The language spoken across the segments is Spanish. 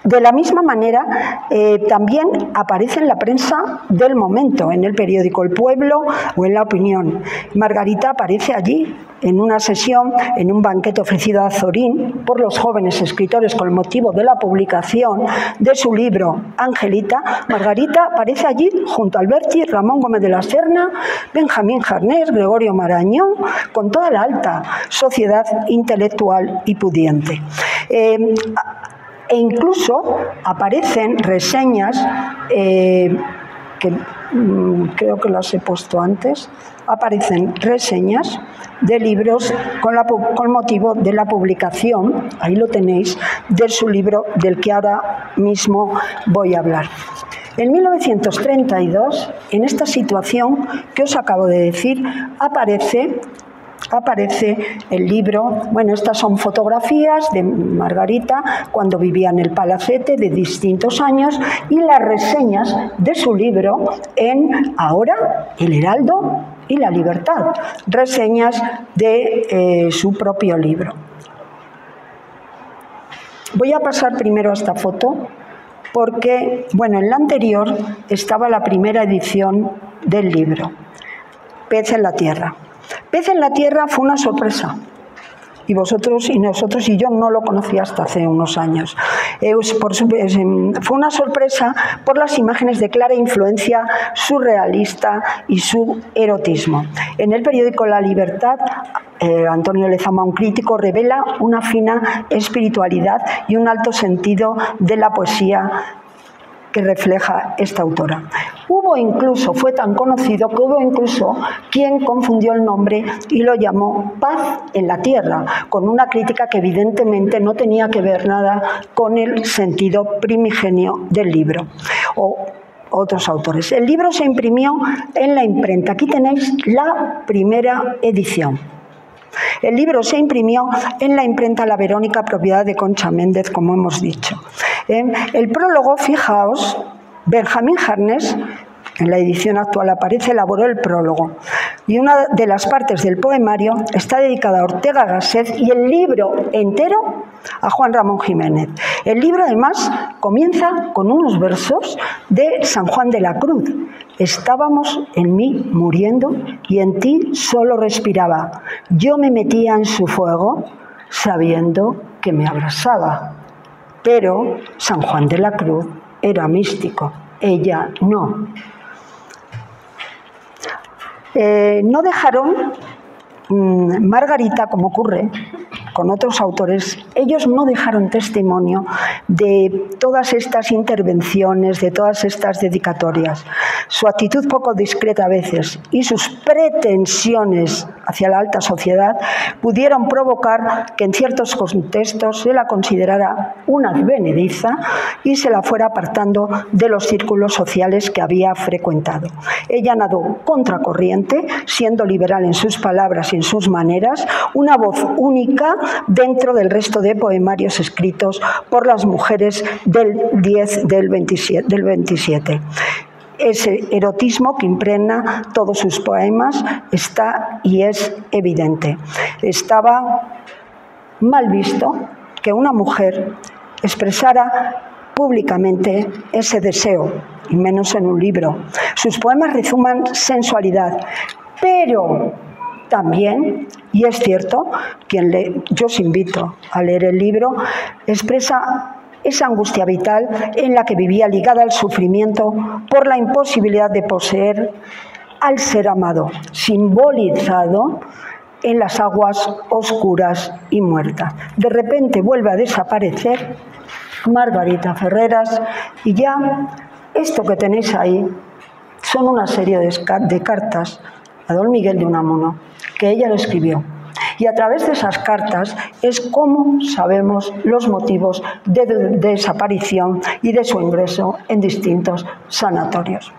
De la misma manera, también aparece en la prensa del momento, en el periódico El Pueblo o en La Opinión. Margarita aparece allí en una sesión, en un banquete ofrecido a Azorín por los jóvenes escritores con motivo de la publicación de su libro Angelita. Margarita aparece allí junto a Alberti, Ramón Gómez de la Serna, Benjamín Jarnés, Gregorio Marañón, con toda la alta sociedad intelectual y pudiente. E incluso aparecen reseñas que creo que las he puesto antes, aparecen reseñas de libros con motivo de la publicación, ahí lo tenéis, de su libro del que ahora mismo voy a hablar. En 1932, en esta situación que os acabo de decir, aparece el libro. Bueno, estas son fotografías de Margarita cuando vivía en el Palacete, de distintos años, y las reseñas de su libro en ahora El Heraldo y La Libertad, reseñas de su propio libro. Voy a pasar primero a esta foto porque, bueno, en la anterior estaba la primera edición del libro, Pez en la Tierra. Pez en la Tierra fue una sorpresa, y vosotros y nosotros y yo no lo conocía hasta hace unos años. Fue una sorpresa por las imágenes de clara influencia surrealista y su erotismo. En el periódico La Libertad, Antonio Lezama, un crítico, revela una fina espiritualidad y un alto sentido de la poesía que refleja esta autora. Fue tan conocido que hubo incluso quien confundió el nombre y lo llamó Paz en la Tierra, con una crítica que evidentemente no tenía que ver nada con el sentido primigenio del libro. O otros autores. El libro se imprimió en la imprenta. Aquí tenéis la primera edición. El libro se imprimió en la imprenta La Verónica, propiedad de Concha Méndez, como hemos dicho. El prólogo, fijaos, Benjamín Jarnés, en la edición actual aparece, elaboró el prólogo. Y una de las partes del poemario está dedicada a Ortega Gasset y el libro entero a Juan Ramón Jiménez. El libro, además, comienza con unos versos de San Juan de la Cruz. Estábamos en mí muriendo y en ti solo respiraba. Yo me metía en su fuego sabiendo que me abrasaba. Pero San Juan de la Cruz era místico, ella no. No dejaron, Margarita, como ocurre con otros autores, ellos no dejaron testimonio de todas estas intervenciones, de todas estas dedicatorias. Su actitud poco discreta a veces y sus pretensiones hacia la alta sociedad pudieron provocar que en ciertos contextos se la considerara una advenediza y se la fuera apartando de los círculos sociales que había frecuentado. Ella nadó contracorriente, siendo liberal en sus palabras y en sus maneras, una voz única dentro del resto de poemarios escritos por las mujeres del 27. Ese erotismo que impregna todos sus poemas está y es evidente. Estaba mal visto que una mujer expresara públicamente ese deseo, y menos en un libro. Sus poemas rezuman sensualidad, pero también, y es cierto, yo os invito a leer el libro, expresa esa angustia vital en la que vivía, ligada al sufrimiento por la imposibilidad de poseer al ser amado, simbolizado en las aguas oscuras y muertas. De repente vuelve a desaparecer Margarita Ferreras y ya esto que tenéis ahí son una serie de cartas a don Miguel de Unamuno que ella le escribió. Y a través de esas cartas es como sabemos los motivos de desaparición y de su ingreso en distintos sanatorios.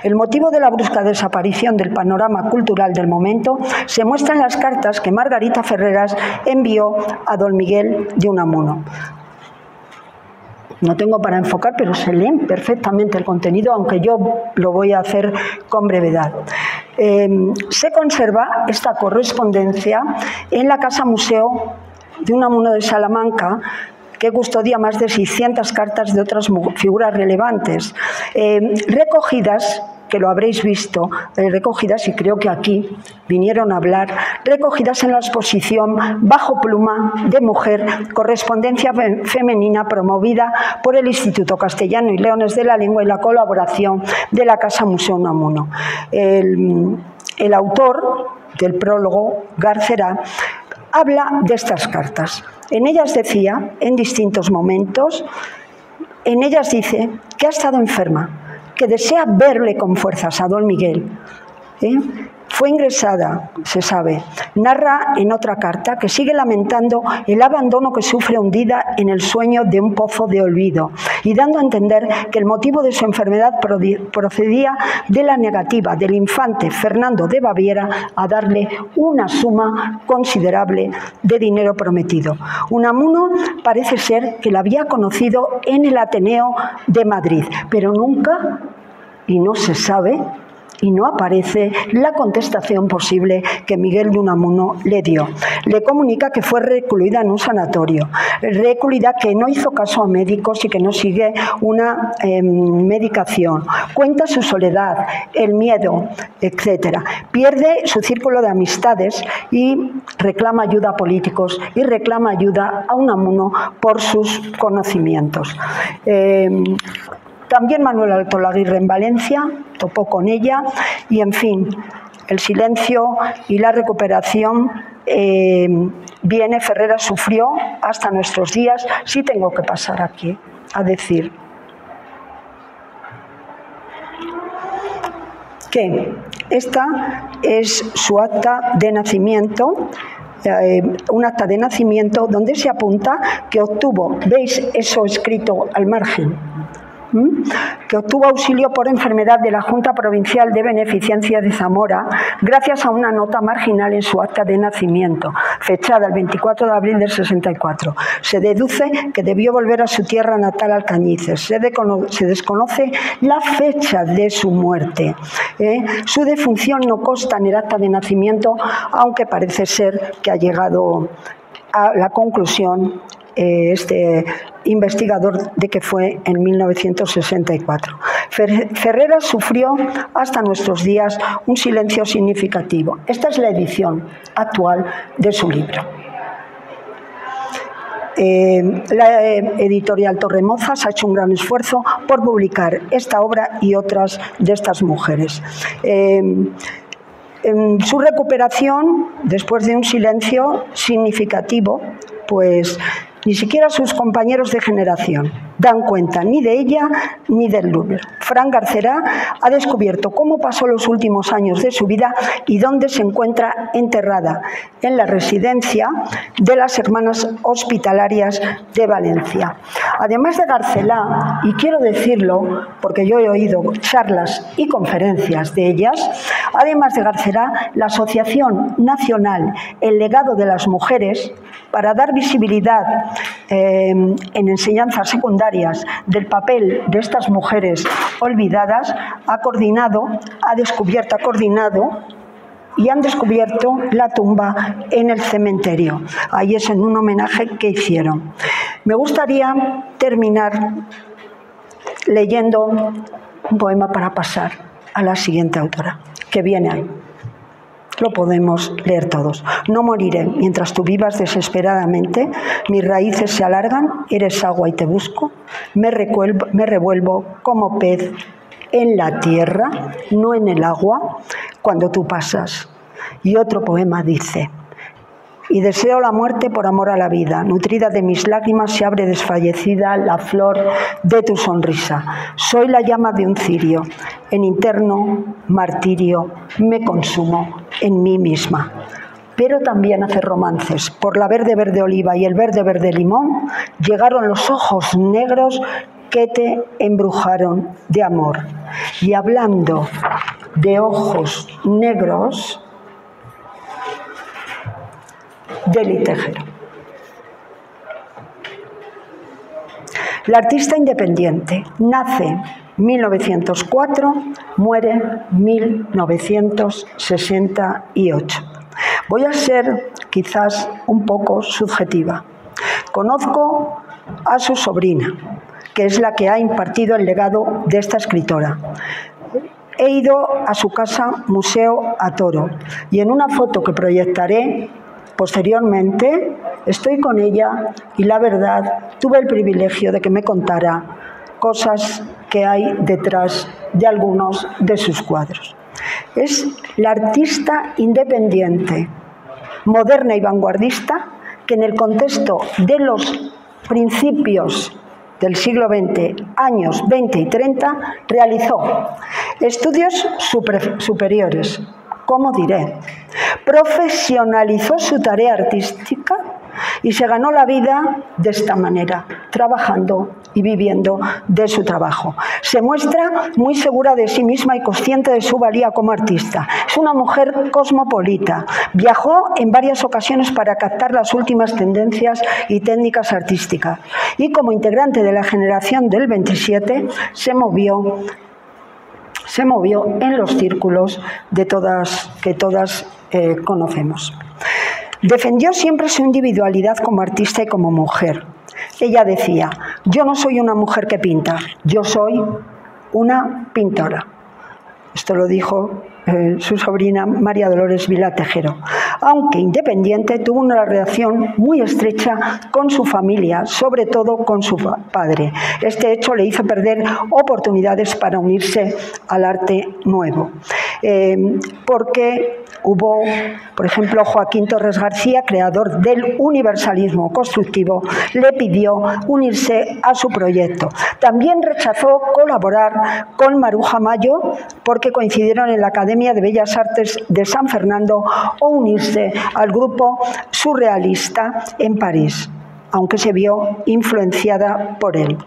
El motivo de la brusca desaparición del panorama cultural del momento se muestra en las cartas que Margarita Ferreras envió a don Miguel de Unamuno. No tengo para enfocar, pero se leen perfectamente el contenido, aunque yo lo voy a hacer con brevedad. Se conserva esta correspondencia en la Casa Museo de Unamuno de Salamanca, que custodia más de 600 cartas de otras figuras relevantes, recogidas, que lo habréis visto, recogidas, y creo que aquí vinieron a hablar, recogidas en la exposición Bajo pluma de mujer, correspondencia femenina, promovida por el Instituto Castellano y Leones de la Lengua y la colaboración de la Casa Museo Unamuno. El autor del prólogo, Garcerá, habla de estas cartas. En ellas decía, en distintos momentos, en ellas dice que ha estado enferma, que desea verle con fuerzas a don Miguel. Fue ingresada, se sabe. Narra en otra carta que sigue lamentando el abandono que sufre hundida en el sueño de un pozo de olvido y dando a entender que el motivo de su enfermedad procedía de la negativa del infante Fernando de Baviera a darle una suma considerable de dinero prometido. Unamuno parece ser que la había conocido en el Ateneo de Madrid, pero nunca, y no se sabe, y no aparece la contestación posible que Miguel de Unamuno le dio. Le comunica que fue recluida en un sanatorio, recluida que no hizo caso a médicos y que no sigue una medicación. Cuenta su soledad, el miedo, etc. Pierde su círculo de amistades y reclama ayuda a políticos y reclama ayuda a Unamuno por sus conocimientos. También Manuel Altolaguirre en Valencia topó con ella y, en fin, el silencio y la recuperación viene. Ferrera sufrió hasta nuestros días. Sí tengo que pasar aquí a decir que esta es su acta de nacimiento, un acta de nacimiento donde se apunta que obtuvo, ¿veis eso escrito al margen? Que obtuvo auxilio por enfermedad de la Junta Provincial de Beneficencia de Zamora gracias a una nota marginal en su acta de nacimiento, fechada el 24 de abril del 64. Se deduce que debió volver a su tierra natal, Alcañices. Se desconoce la fecha de su muerte. Su defunción no consta en el acta de nacimiento, aunque parece ser que ha llegado a la conclusión este investigador de que fue en 1964. Ferrera sufrió hasta nuestros días un silencio significativo. Esta es la edición actual de su libro. La editorial Torremozas ha hecho un gran esfuerzo por publicar esta obra y otras de estas mujeres. En su recuperación, después de un silencio significativo, pues ni siquiera sus compañeros de generación dan cuenta ni de ella ni del libro. Fran Garcerá ha descubierto cómo pasó los últimos años de su vida y dónde se encuentra enterrada, en la residencia de las Hermanas Hospitalarias de Valencia. Además de Garcelá, y quiero decirlo porque yo he oído charlas y conferencias de ellas, además de Garcerá, la Asociación Nacional El Legado de las Mujeres, para dar visibilidad en enseñanzas secundarias del papel de estas mujeres olvidadas, ha coordinado y han descubierto la tumba en el cementerio. Ahí es en un homenaje que hicieron. Me gustaría terminar leyendo un poema para pasar a la siguiente autora, que viene ahí. Lo podemos leer todos. No moriré mientras tú vivas desesperadamente. Mis raíces se alargan, eres agua y te busco. Me revuelvo como pez en la tierra, no en el agua, cuando tú pasas. Y otro poema dice: y deseo la muerte por amor a la vida. Nutrida de mis lágrimas se abre desfallecida la flor de tu sonrisa. Soy la llama de un cirio. En interno martirio me consumo en mí misma. Pero también hace romances. Por la verde oliva y el verde limón llegaron los ojos negros que te embrujaron de amor. Y hablando de ojos negros, Deli Tejero. La artista independiente nace 1904, muere 1968. Voy a ser quizás un poco subjetiva. Conozco a su sobrina, que es la que ha impartido el legado de esta escritora. He ido a su casa Museo a Toro y en una foto que proyectaré posteriormente estoy con ella y la verdad tuve el privilegio de que me contara cosas que hay detrás de algunos de sus cuadros. Es la artista independiente, moderna y vanguardista que en el contexto de los principios del siglo XX, años 20 y 30, realizó estudios superiores, ¿cómo diré? Profesionalizó su tarea artística y se ganó la vida de esta manera, trabajando y viviendo de su trabajo. Se muestra muy segura de sí misma y consciente de su valía como artista. Es una mujer cosmopolita. Viajó en varias ocasiones para captar las últimas tendencias y técnicas artísticas. Y como integrante de la generación del 27, se movió en los círculos que todas conocemos. Defendió siempre su individualidad como artista y como mujer. Ella decía, yo no soy una mujer que pinta, yo soy una pintora. Esto lo dijo su sobrina María Dolores Vila Tejero. Aunque independiente, tuvo una relación muy estrecha con su familia, sobre todo con su padre. Este hecho le hizo perder oportunidades para unirse al arte nuevo. Porque hubo, por ejemplo, Joaquín Torres García, creador del universalismo constructivo, le pidió unirse a su proyecto. También rechazó colaborar con Maruja Mayo porque coincidieron en la Academia de Bellas Artes de San Fernando o unirse al grupo surrealista en París, aunque se vio influenciada por él.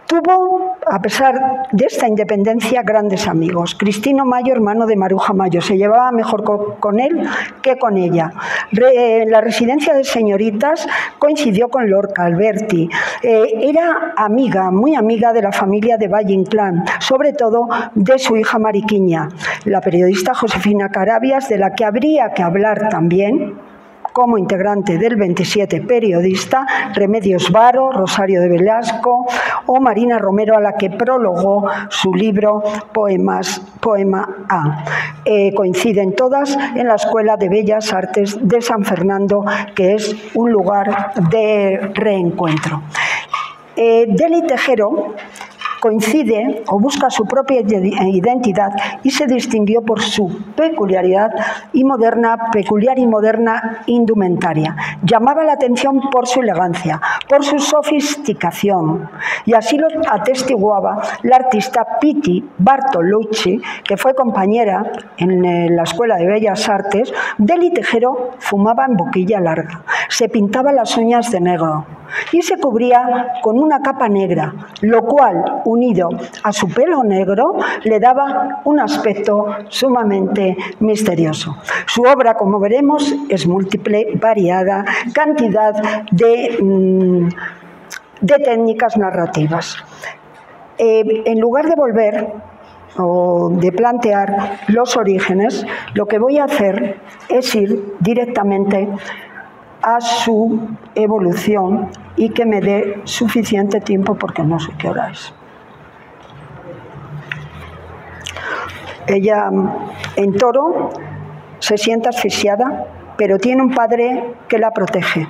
Tuvo, a pesar de esta independencia, grandes amigos. Cristino Mayo, hermano de Maruja Mayo, se llevaba mejor con él que con ella. La residencia de señoritas coincidió con Lorca, Alberti. Era amiga, muy amiga de la familia de Valle Inclán, sobre todo de su hija Mariquiña, la periodista Josefina Carabias, de la que habría que hablar también como integrante del 27 periodista, Remedios Varo, Rosario de Velasco o Marina Romero, a la que prologó su libro Poema A. Coinciden todas en la Escuela de Bellas Artes de San Fernando, que es un lugar de reencuentro. Deli Tejero coincide o busca su propia identidad y se distinguió por su peculiar y moderna indumentaria. Llamaba la atención por su elegancia, por su sofisticación, y así lo atestiguaba la artista Pitti Bartolucci, que fue compañera en la Escuela de Bellas Artes. Deli Tejero fumaba en boquilla larga, se pintaba las uñas de negro y se cubría con una capa negra, lo cual, unido a su pelo negro, le daba un aspecto sumamente misterioso. Su obra, como veremos, es múltiple, variada, cantidad de técnicas narrativas. En lugar de volver o de plantear los orígenes, lo que voy a hacer es ir directamente a su evolución y que me dé suficiente tiempo porque no sé qué hora es. Ella en Toro se siente asfixiada, pero tiene un padre que la protege.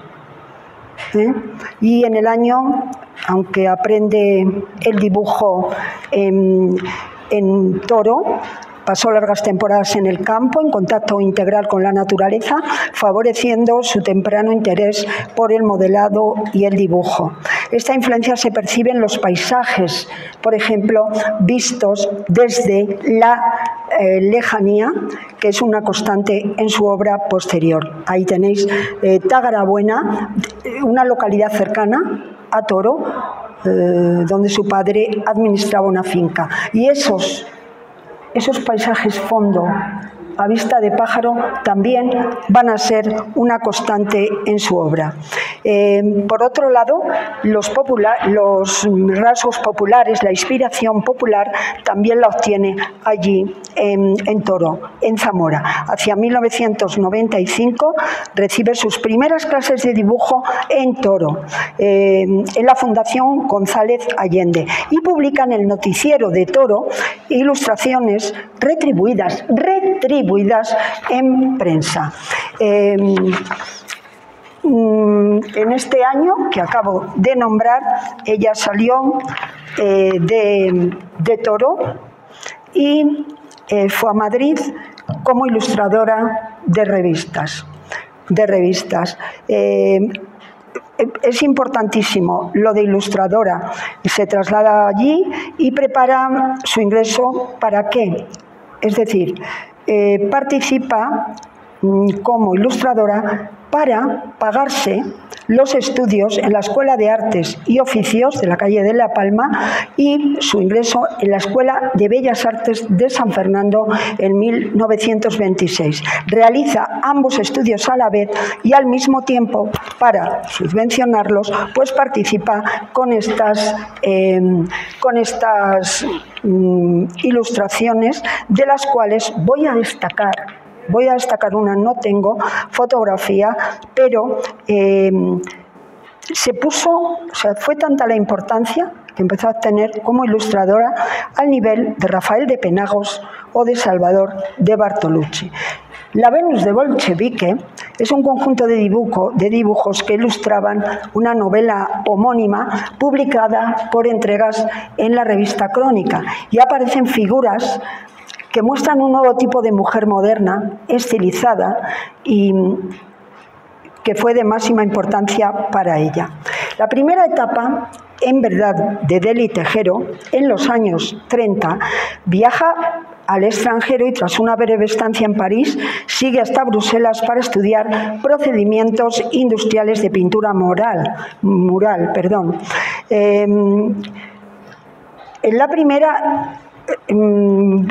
Y en el año, aunque aprende el dibujo en Toro, pasó largas temporadas en el campo, en contacto integral con la naturaleza, favoreciendo su temprano interés por el modelado y el dibujo. Esta influencia se percibe en los paisajes, por ejemplo, vistos desde la lejanía, que es una constante en su obra posterior. Ahí tenéis Tagarabuena, una localidad cercana a Toro, donde su padre administraba una finca. Y esos paisajes fondo a vista de pájaro también van a ser una constante en su obra. Por otro lado, los rasgos populares, la inspiración popular, también la obtiene allí en Toro, en Zamora. Hacia 1995 recibe sus primeras clases de dibujo en Toro, en la Fundación González Allende, y publica en el noticiero de Toro ilustraciones retribuidas en prensa. En este año que acabo de nombrar, ella salió de Toro y fue a Madrid como ilustradora de revistas. Es importantísimo lo de ilustradora. Se traslada allí y prepara su ingreso. ¿Para qué? Es decir, participa como ilustradora para pagarse los estudios en la Escuela de Artes y Oficios de la calle de La Palma y su ingreso en la Escuela de Bellas Artes de San Fernando en 1926. Realiza ambos estudios a la vez y al mismo tiempo, para subvencionarlos, pues participa con estas ilustraciones, de las cuales voy a destacar una. No tengo fotografía, pero fue tanta la importancia que empezó a tener como ilustradora al nivel de Rafael de Penagos o de Salvador de Bartolucci. La Venus de Bolchevique es un conjunto de dibujos que ilustraban una novela homónima publicada por entregas en la revista Crónica, y aparecen figuras que muestran un nuevo tipo de mujer moderna, estilizada, y que fue de máxima importancia para ella. La primera etapa, en verdad, de Deli Tejero, en los años 30, viaja al extranjero y tras una breve estancia en París sigue hasta Bruselas para estudiar procedimientos industriales de pintura mural. En la primera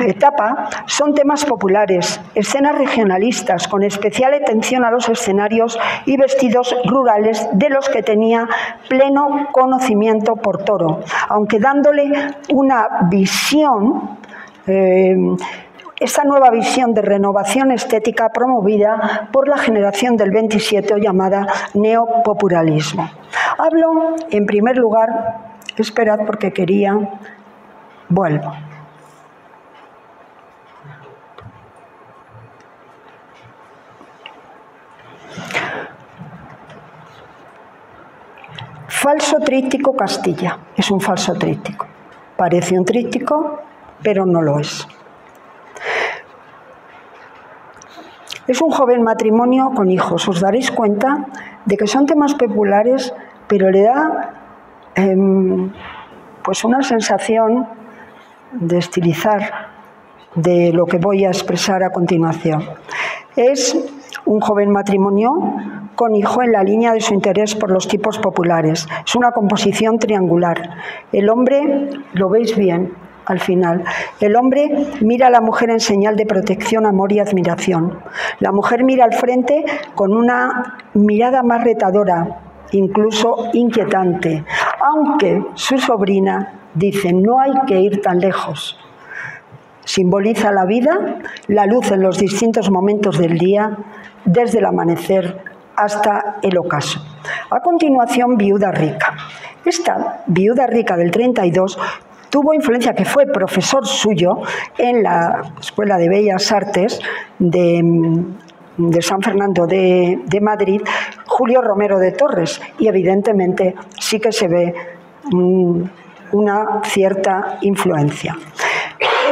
etapa son temas populares, escenas regionalistas, con especial atención a los escenarios y vestidos rurales de los que tenía pleno conocimiento por Toro, aunque dándole una visión, esta nueva visión de renovación estética promovida por la generación del 27 llamada neopopularismo. Hablo, en primer lugar, esperad porque vuelvo. Falso tríptico Castilla. Es un falso tríptico. Parece un tríptico, pero no lo es. Es un joven matrimonio con hijos. Os daréis cuenta de que son temas populares, pero le da pues una sensación de estilizar de lo que voy a expresar a continuación. Es un joven matrimonio con hijo en la línea de su interés por los tipos populares. Es una composición triangular. El hombre, lo veis bien al final, el hombre mira a la mujer en señal de protección, amor y admiración. La mujer mira al frente con una mirada más retadora, incluso inquietante, aunque su sobrina dice: no hay que ir tan lejos. Simboliza la vida, la luz en los distintos momentos del día, desde el amanecer hasta el ocaso. A continuación, Viuda Rica. Esta Viuda Rica del 32 tuvo influencia, que fue profesor suyo en la Escuela de Bellas Artes de San Fernando de Madrid, Julio Romero de Torres, y evidentemente sí que se ve una cierta influencia.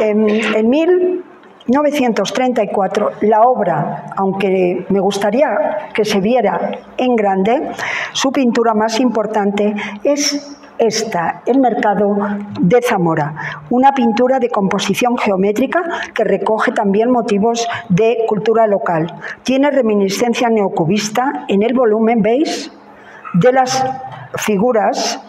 En 1934, la obra, aunque me gustaría que se viera en grande, su pintura más importante es esta, El Mercado de Zamora, una pintura de composición geométrica que recoge también motivos de cultura local. Tiene reminiscencia neocubista en el volumen, ¿veis?, de las figuras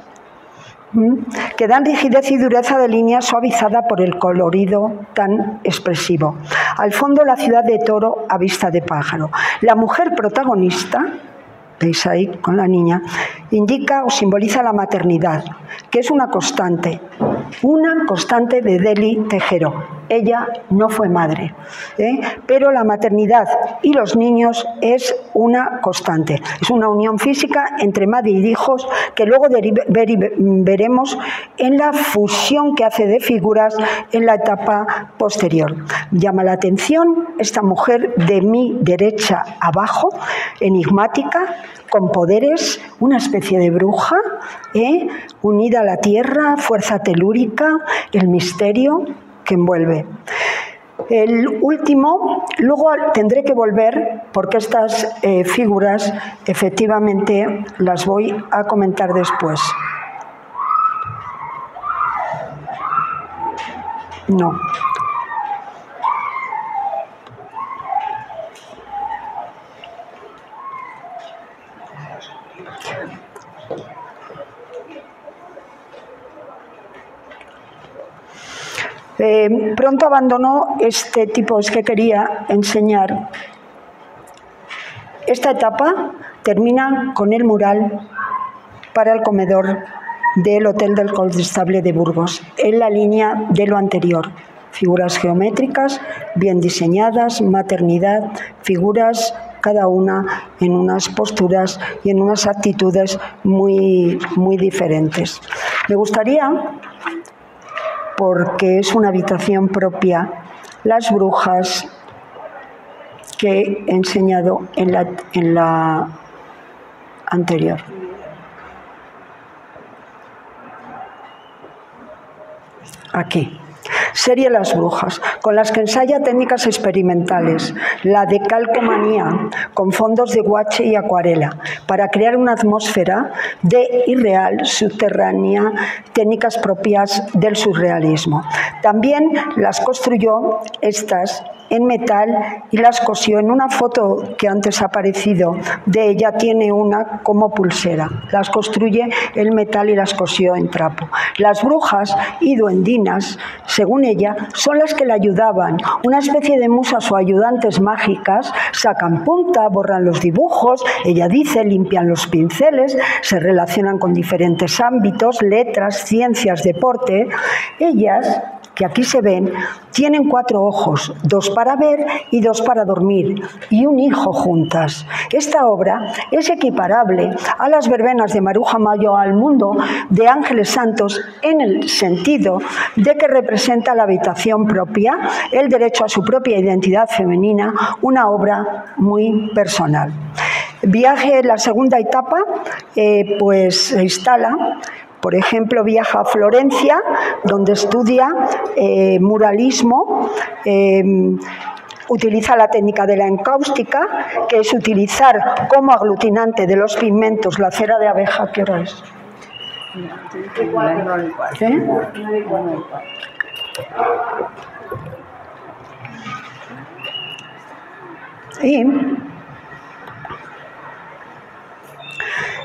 que dan rigidez y dureza de línea suavizada por el colorido tan expresivo. Al fondo, la ciudad de Toro a vista de pájaro. La mujer protagonista, veis ahí con la niña, indica o simboliza la maternidad, que es una constante de Deli Tejero. Ella no fue madre, pero la maternidad y los niños es una constante. Es una unión física entre madre y hijos que luego veremos en la fusión que hace de figuras en la etapa posterior. Llama la atención esta mujer de mi derecha abajo, enigmática, con poderes, una especie de bruja, unida a la tierra, fuerza telúrica, el misterio que envuelve. El último, luego tendré que volver porque estas figuras efectivamente las voy a comentar después. No. Pronto abandonó este tipo, es que quería enseñar. Esta etapa termina con el mural para el comedor del Hotel del Condestable de Burgos, en la línea de lo anterior. Figuras geométricas, bien diseñadas, maternidad, figuras cada una en unas posturas y en unas actitudes muy diferentes. Me gustaría, porque es una habitación propia, las brujas que he enseñado en la anterior. Aquí. Serie Las Brujas, con las que ensaya técnicas experimentales, la de calcomanía, con fondos de guache y acuarela, para crear una atmósfera de irreal, subterránea, técnicas propias del surrealismo. También las construyó estas en metal y las cosió. En una foto que antes ha aparecido de ella tiene una como pulsera. Las construye en metal y las cosió en trapo. Las brujas y duendinas, según ella, son las que le ayudaban, una especie de musas o ayudantes mágicas. Sacan punta, borran los dibujos, ella dice, limpian los pinceles, se relacionan con diferentes ámbitos, letras, ciencias, deporte. Ellas, que aquí se ven, tienen 4 ojos, 2 para ver y 2 para dormir, y un hijo juntas. Esta obra es equiparable a las verbenas de Maruja Mayo, al mundo de Ángeles Santos, en el sentido de que representa la habitación propia, el derecho a su propia identidad femenina, una obra muy personal. Viaje, la segunda etapa, pues se instala. Por ejemplo, viaja a Florencia, donde estudia muralismo, utiliza la técnica de la encáustica, que es utilizar como aglutinante de los pigmentos la cera de abeja. ¿Qué hora es? Y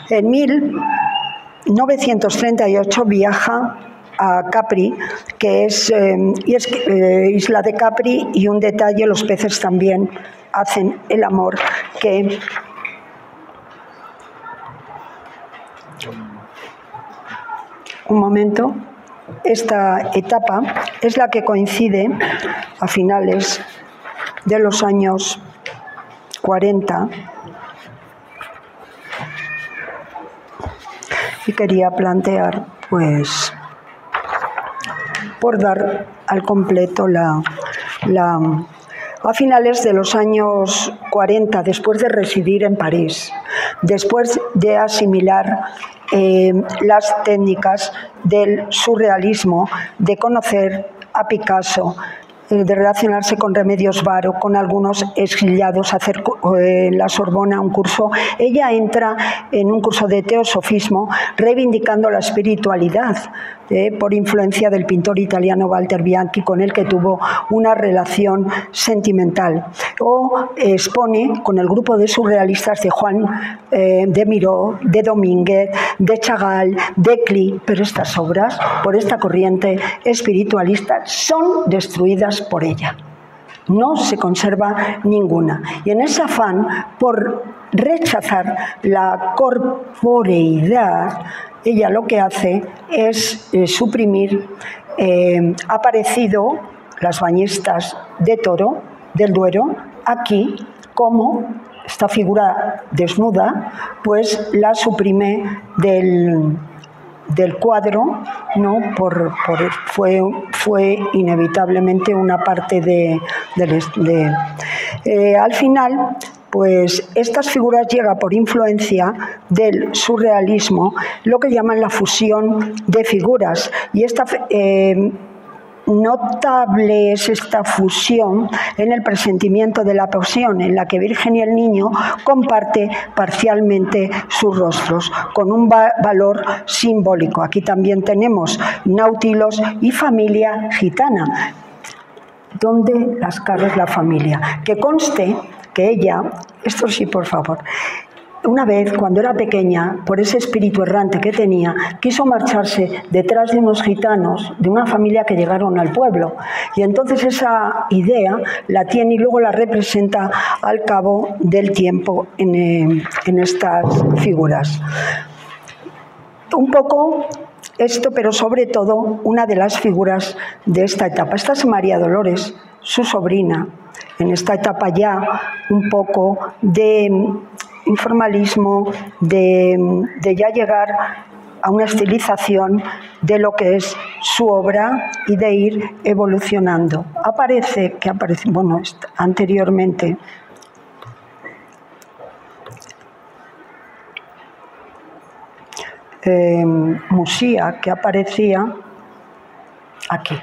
en 1938 viaja a Capri, que es isla de Capri, y un detalle, los peces también hacen el amor, que un momento, esta etapa es la que coincide a finales de los años 40, y quería plantear, pues, por dar al completo a finales de los años 40, después de residir en París, después de asimilar las técnicas del surrealismo, de conocer a Picasso, de relacionarse con Remedios Varo, con algunos exiliados, hacer en la Sorbona un curso. Ella entra en un curso de teosofismo reivindicando la espiritualidad, por influencia del pintor italiano Walter Bianchi, con el que tuvo una relación sentimental. O expone con el grupo de surrealistas de Juan de Miró, de Domínguez, de Chagall, de Klee, pero estas obras, por esta corriente espiritualista, son destruidas por ella. No se conserva ninguna. Y en ese afán por rechazar la corporeidad, ella lo que hace es suprimir, ha aparecido las bañistas de Toro, del Duero, aquí como esta figura desnuda, pues la suprime del cuadro, ¿no? Fue inevitablemente una parte al final, pues estas figuras llegan por influencia del surrealismo, lo que llaman la fusión de figuras. Y esta notable es esta fusión en el presentimiento de la pasión, en la que Virgen y el Niño comparte parcialmente sus rostros, con un valor simbólico. Aquí también tenemos náutilos y familia gitana, donde las caras la familia. Que conste que ella, esto sí, por favor, una vez, cuando era pequeña, por ese espíritu errante que tenía, quiso marcharse detrás de unos gitanos, de una familia que llegaron al pueblo. Y entonces esa idea la tiene y luego la representa al cabo del tiempo en estas figuras. Un poco esto, pero sobre todo una de las figuras de esta etapa. Esta es María Dolores, su sobrina, en esta etapa ya un poco de informalismo, de ya llegar a una estilización de lo que es su obra y de ir evolucionando. Aparece, bueno, anteriormente, Musía, que aparecía aquí.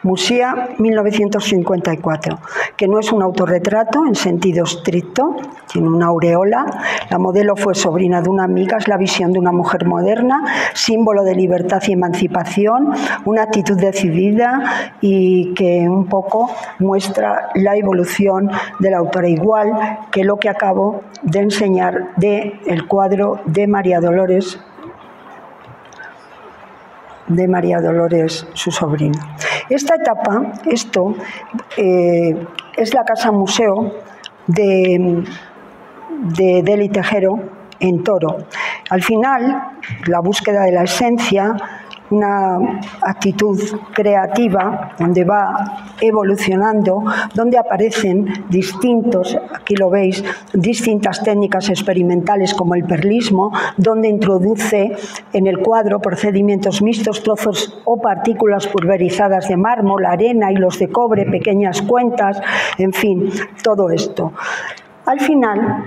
Musía, 1954, que no es un autorretrato en sentido estricto, tiene una aureola. La modelo fue sobrina de una amiga, es la visión de una mujer moderna, símbolo de libertad y emancipación, una actitud decidida y que un poco muestra la evolución de la autora, igual que lo que acabo de enseñar del cuadro de María Dolores, su sobrina. Esta etapa, es la casa museo de Deli Tejero en Toro. Al final, la búsqueda de la esencia, una actitud creativa donde va evolucionando, donde aparecen aquí lo veis, distintas técnicas experimentales como el perlismo, donde introduce en el cuadro procedimientos mixtos, trozos o partículas pulverizadas de mármol, arena, hilos de cobre, pequeñas cuentas, en fin, todo esto. Al final,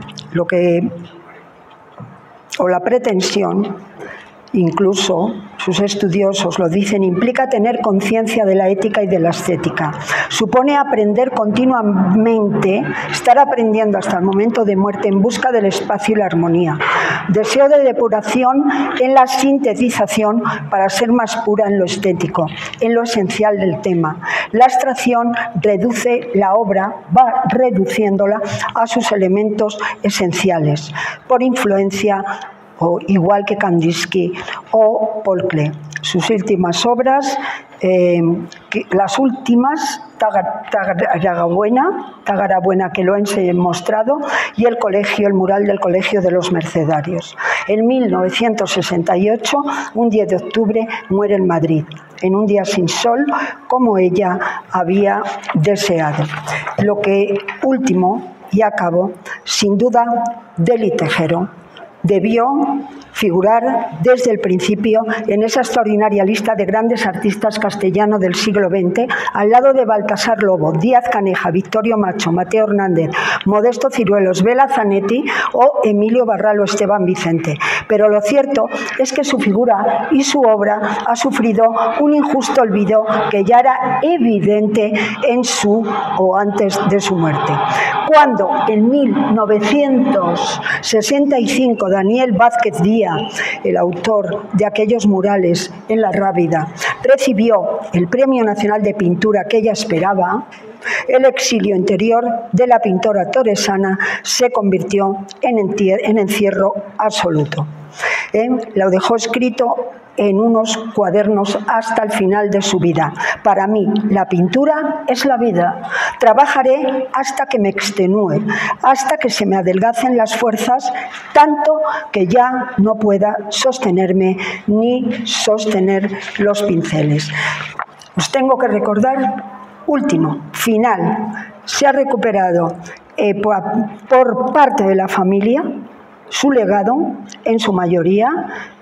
la pretensión, incluso sus estudiosos lo dicen, implica tener conciencia de la ética y de la estética. Supone aprender continuamente, estar aprendiendo hasta el momento de muerte en busca del espacio y la armonía. Deseo de depuración en la sintetización para ser más pura en lo estético, en lo esencial del tema. La abstracción reduce la obra, va reduciéndola a sus elementos esenciales, por influencia igual que Kandinsky o Paul Klee. Sus últimas obras, las últimas, Tagarabuena, que lo he mostrado, y el mural del Colegio de los Mercedarios. En 1968, un 10 de octubre, muere en Madrid, en un día sin sol, como ella había deseado. Lo que último, y acabo, sin duda, Deli Tejero debió figurar desde el principio en esa extraordinaria lista de grandes artistas castellanos del siglo XX, al lado de Baltasar Lobo, Díaz Caneja, Victorio Macho, Mateo Hernández, Modesto Ciruelos, Bela Zanetti o Emilio Barral o Esteban Vicente. Pero lo cierto es que su figura y su obra ha sufrido un injusto olvido que ya era evidente en su o antes de su muerte. Cuando en 1965 Daniel Vázquez Díaz, el autor de aquellos murales en La Rábida, recibió el Premio Nacional de Pintura que ella esperaba, el exilio interior de la pintora torresana se convirtió en encierro absoluto. Lo dejó escrito en unos cuadernos hasta el final de su vida. Para mí, la pintura es la vida. Trabajaré hasta que me extenúe, hasta que se me adelgacen las fuerzas, tanto que ya no pueda sostenerme ni sostener los pinceles. Os tengo que recordar, último, final, se ha recuperado por parte de la familia su legado, en su mayoría,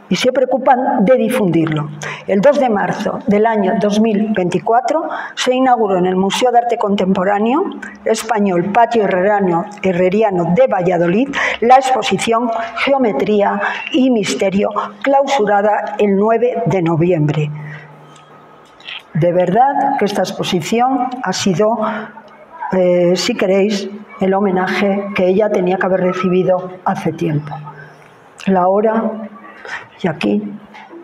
y se preocupan de difundirlo. El 2 de marzo del año 2024 se inauguró en el Museo de Arte Contemporáneo Español Patio Herreriano de Valladolid la exposición Geometría y Misterio, clausurada el 9 de noviembre. De verdad que esta exposición ha sido, si queréis, el homenaje que ella tenía que haber recibido hace tiempo. La hora, y aquí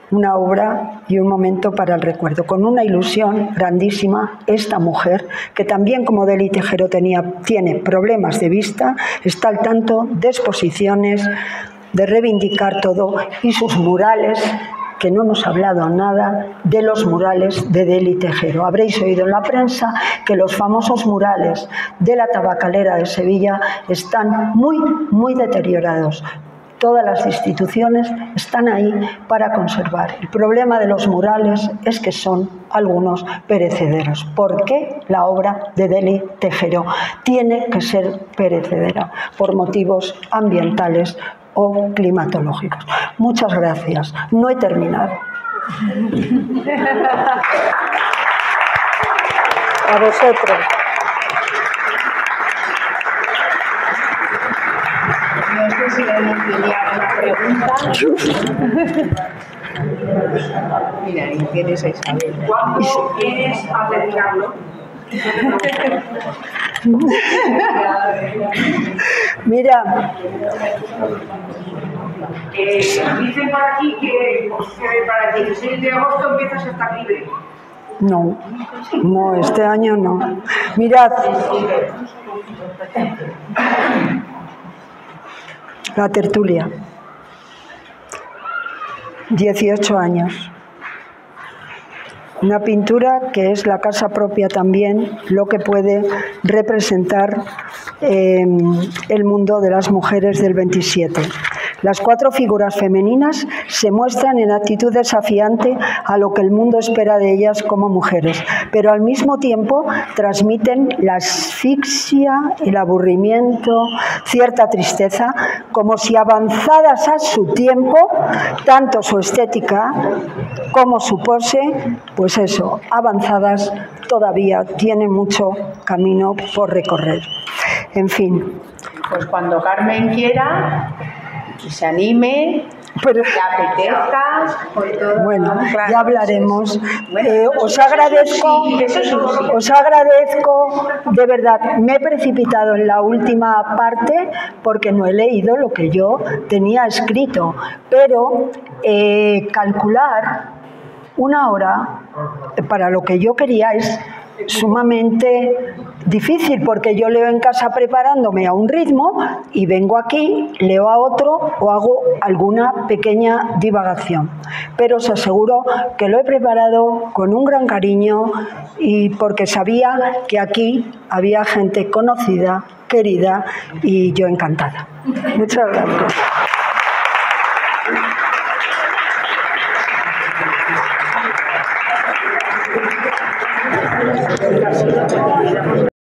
una obra y un momento para el recuerdo, con una ilusión grandísima. Esta mujer, que también como Dely Tejero tiene problemas de vista, está al tanto de exposiciones, de reivindicar todo, y sus murales, que no nos ha hablado nada de los murales de Dely Tejero. Habréis oído en la prensa que los famosos murales de la Tabacalera de Sevilla están muy deteriorados. Todas las instituciones están ahí para conservar. El problema de los murales es que son algunos perecederos. ¿Por qué la obra de Dely Tejero tiene que ser perecedera? Por motivos ambientales o climatológicos. Muchas gracias. No he terminado. A vosotros. No sé si vamos a enviar una pregunta. Mira, ahí tienes a Isabel. ¿Cuándo quieres acercarlo? Mira, dicen por aquí que para el 16 de agosto empiezas a estar libre. no, este año no. Mirad, la tertulia, 18 años. Una pintura que es la casa propia también, lo que puede representar el mundo de las mujeres del 27. Las 4 figuras femeninas se muestran en actitud desafiante a lo que el mundo espera de ellas como mujeres, pero al mismo tiempo transmiten la asfixia, el aburrimiento, cierta tristeza, como si avanzadas a su tiempo, tanto su estética como su pose, pues eso, avanzadas, todavía tienen mucho camino por recorrer. En fin. Pues cuando Carmen quiera, y se anime, pero le apetezca, pues todo. Bueno, Claro, ya hablaremos. Bueno, Os agradezco, de verdad, me he precipitado en la última parte porque no he leído lo que yo tenía escrito, pero calcular una hora para lo que yo quería es sumamente difícil, porque yo leo en casa preparándome a un ritmo y vengo aquí, leo a otro o hago alguna pequeña divagación. Pero os aseguro que lo he preparado con un gran cariño y porque sabía que aquí había gente conocida, querida y yo encantada. Muchas gracias.